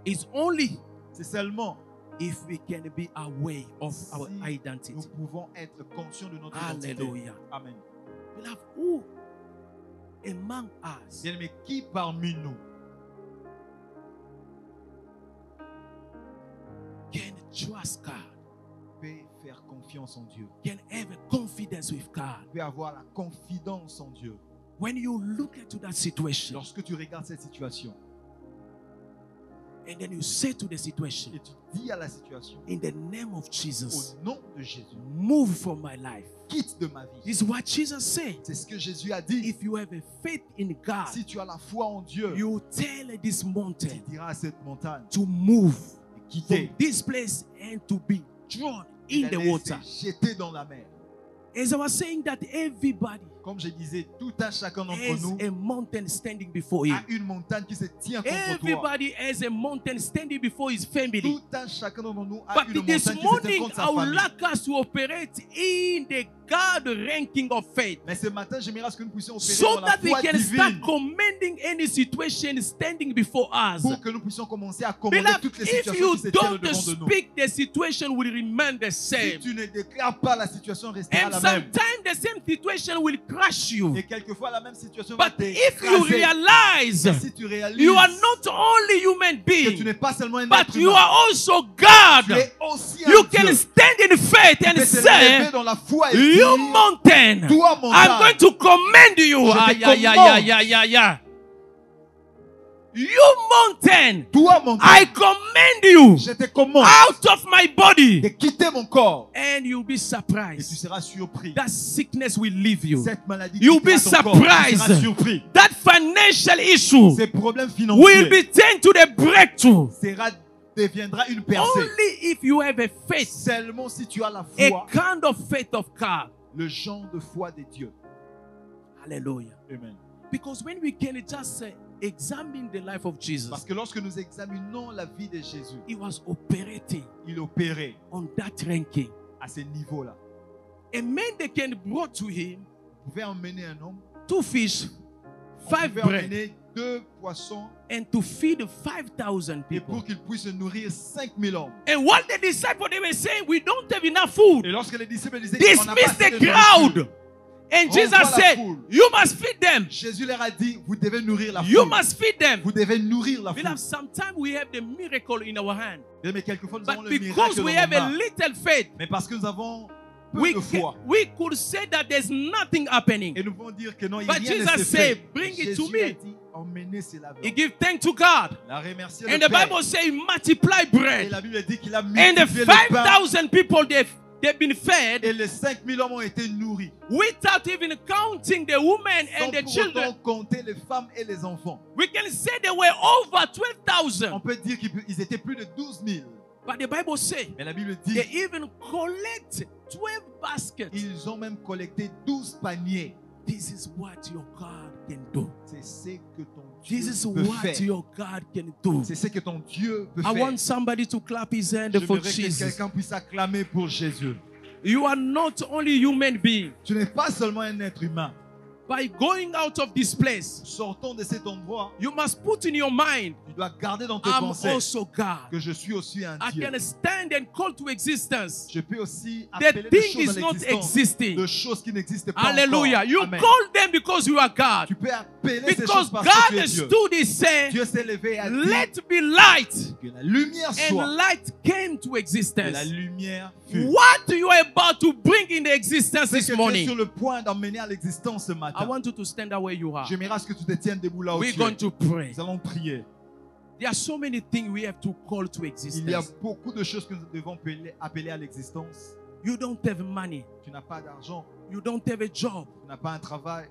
It's only C'est seulement if we can be aware of our si nous identity. pouvons être conscients de notre identité. Hallelujah. Amen. Beloved, who among us Bien, mais qui parmi nous can trust God, peut faire confiance en Dieu, can have a confidence with God? peut avoir la confidence en Dieu? When you look into that situation Lorsque tu regardes cette situation and then you say to the situation, et tu dis à la situation, in the name of Jesus, au nom de Jésus, move from my life. quitte de ma vie. This is what Jesus said. C'est ce que Jésus a dit. If you have a faith in God, Si tu as la foi en Dieu, you tell this tu mountain diras à cette montagne to move de from quitter this place and to be drawn in the d'aller water. se jeter dans la mer. As I was saying that everybody Comme je disais, tout un chacun d'entre has nous a mountain standing before him. a une montagne qui se tient contre toi. Everybody has a mountain standing before his family. Tout un chacun d'entre nous a But une this montagne qui se tient morning, contre sa I would famille. like us to operate in the God ranking of faith, Mais ce matin, j'aimerais à ce que nous puissions opérer so dans la that we foi can start divine commanding any situation standing before us. pour que nous puissions commencer à commander Beloved, toutes les if situations you qui se tiennent don't devant de nous. speak, the situation will remain the Si same. tu ne déclares pas, la situation restera And la même. sometimes the same situation will crush you. Et quelquefois, la même situation va But if you t'écraser. realize Mais si tu réalises you are not only human que tu being, n'es pas seulement un but être you humain, are also tu God, es aussi un you Dieu. can stand in faith Tu and peux te say, lever dans la foi et you dire, mountain, toi I'm going montagne, to command you. Je te Ah, yeah, yeah, commande. yeah, yeah, yeah, yeah. You mountain, Toi, mon I Dieu, command you je te commande out of my de body. quitter mon corps. And you'll be Et tu surprised. seras surpris. That sickness will leave you. Cette maladie You'll be quittera ton corps. Tu seras surprised. surpris. That financial issue Ces problèmes will financiers be turned to the breakthrough. deviendra une percée. Only if you have a faith, Seulement si tu as la a foi, kind of faith of God. le genre de foi de Dieu. Hallelujah. Amen. Because when we can just examine the life of Parce Jesus, que lorsque nous examinons la vie de Jésus, he was operating il opérait on that ranking. à ce niveau-là. A man they can brought to him Vous pouvez emmener un homme, 2 fish, vous 5 pouvez bread, emmener 2 poissons and to feed 5,000 et people. pour qu'il puisse nourrir 5000 hommes. And what the disciples they were saying, we don't have enough food. Et lorsque les disciples disaient qu'on n'a pas Dismiss assez the de nourriture, crowd. And On Jesus voit la said, foule. you must feed them. Jésus leur a dit, vous devez nourrir la You foule. must feed them. Vous devez nourrir la foule. Beloved, sometimes we have the miracle in our hand. Mais quelquefois, nous avons But le because miracle we dans have nos a mains. little faith, Mais parce que nous avons peu we, de foi. we could say that there's nothing happening. Et nous pouvons dire que non, il But rien ne Jesus s'est said, fait. bring it Jésus to me. a dit, emmenez cela vers He moi. give thanks to God. Il a remercié And le the Père. Bible says he multiply Et bread. la Bible dit qu'il a And the multiplié le pain. 5,000 people, they've been fed Et les 5000 hommes ont été nourris. without even counting the women Sans and the pour children. autant compter les femmes et les enfants. We can say they were over On 12,000. peut dire qu'ils étaient plus de 12 000. But the Bible says Mais la Bible dit they even collect 12 baskets. qu'ils ont même collecté 12 paniers. This is what your God can do. C'est ce que ton Dieu This is peut what faire. your God can do. C'est ce que ton Dieu peut I faire. want somebody to clap his hand for J'aimerais que Jesus. quelqu'un puisse acclamer pour Jésus. You are not only human being. Tu n'es pas seulement un être humain. By going out of this place, Sortons de cet endroit. you must put in your mind, Tu dois garder dans tes I'm pensées also God. que je suis aussi un I Dieu. can stand and call to existence Je peux aussi the appeler des thing choses is à not l'existence, existing. de choses qui n'existent pas Hallelujah. encore. You Amen. call them because you are God. Tu peux appeler ces Because choses parce que tu God es Dieu. stood and said, Dieu s'est levé et a dit let be light. que la lumière soit. And light came to Et existence. la lumière fut. What you are about to bring in the existence C'est this que tu es morning, sur le point d'emmener à l'existence ce I matin. want you to stand where you are. J'aimerais à ce que tu te tiennes debout là où We're tu going es. to pray. Nous allons prier. There are so many things we have to call to Il y a existence. beaucoup de choses que nous devons appeler à l'existence. You don't have money. Tu n'as pas d'argent, You don't have a job. tu n'as pas un travail.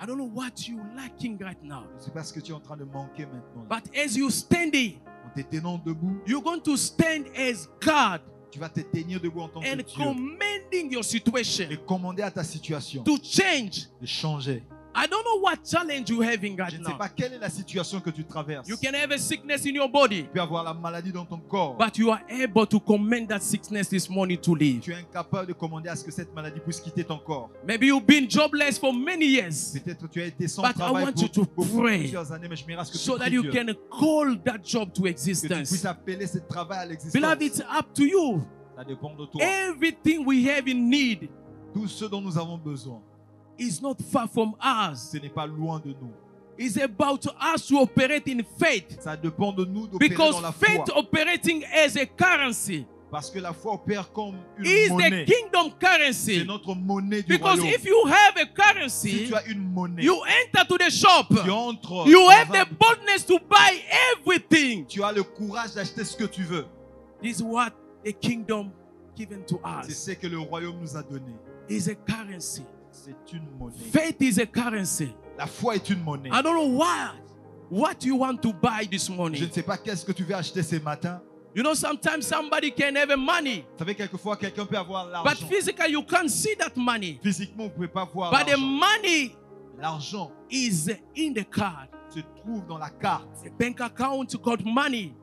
I don't know what you're lacking right now. Je ne sais pas ce que tu es en train de manquer maintenant. But as you standing, En te tenant debout, you're going to stand as God tu vas te tenir debout en tant que and Dieu commanding your situation et commander à ta situation to change. de changer. I don't know what challenge you're having Je right ne sais now. pas quelle est la situation que tu traverses. You can have a sickness in your body, Tu peux avoir la maladie dans ton corps. but you are able to command that sickness this morning to leave. Tu es incapable de commander à ce que cette maladie puisse quitter ton corps. Maybe you've been jobless for many years, Peut-être tu as été sans But I travail want you to pour pray plusieurs années, mais je m'irai à ce que so tu that pries you Dieu. can call that job to Que tu puisses existence. appeler ce travail à l'existence. Beloved, it's up to you. Ça dépend de toi. Everything we have in need Tout ce dont nous avons besoin, is not far from us. ce n'est pas loin de nous. It's about us to operate in faith. Ça dépend de nous d'opérer Because dans la faith foi. operating as a currency Parce que la foi opère comme une is monnaie. the kingdom C'est currency. notre monnaie du Because royaume. if you have a Si currency, tu as une monnaie, you enter to the shop. tu entres, You dans have un- the boldness to buy everything. tu as le courage d'acheter ce que tu veux. This is what the kingdom given to C'est us ce que le royaume nous a donné. is a currency. C'est une monnaie. Faith is a currency. La foi est une monnaie. I don't know what you want to buy this Je morning. ne sais pas qu'est-ce que tu veux acheter ce matin. You know, sometimes somebody can have a money, Vous savez, quelquefois, quelqu'un peut avoir but l'argent. physically you can't see that money. Physiquement, vous ne pouvez pas voir But the l'argent. money L'argent is in the card. se trouve dans la carte. The bank account got money,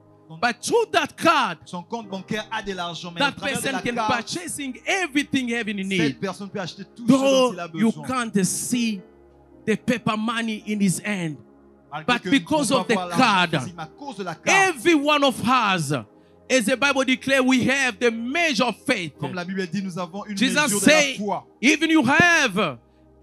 but through that card, Son compte bancaire a de l'argent, mais à that travers de person la can carte, purchasing everything having in need. cette personne peut acheter tout ce dont Though il a you besoin. can't see the paper money in his hand, Malgré but que because nous ne of pouvons the pas voir l'argent card, physique, mais à cause de la carte, every one of us, as the Bible declares, we have the measure of faith. comme la Bible dit, nous avons une Jesus mesure de la said, foi. even you have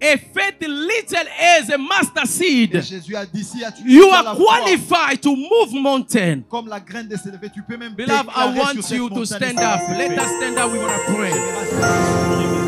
a faith little as a mustard Et seed, Jésus a dit, si tu you as are la foi, qualified to move mountain. comme la graine de s'élever, tu peux même Beloved, I déclarer sur want cette you to montagne stand et ça up. va Let s'élever. us stand up. We want to pray. J'aimerais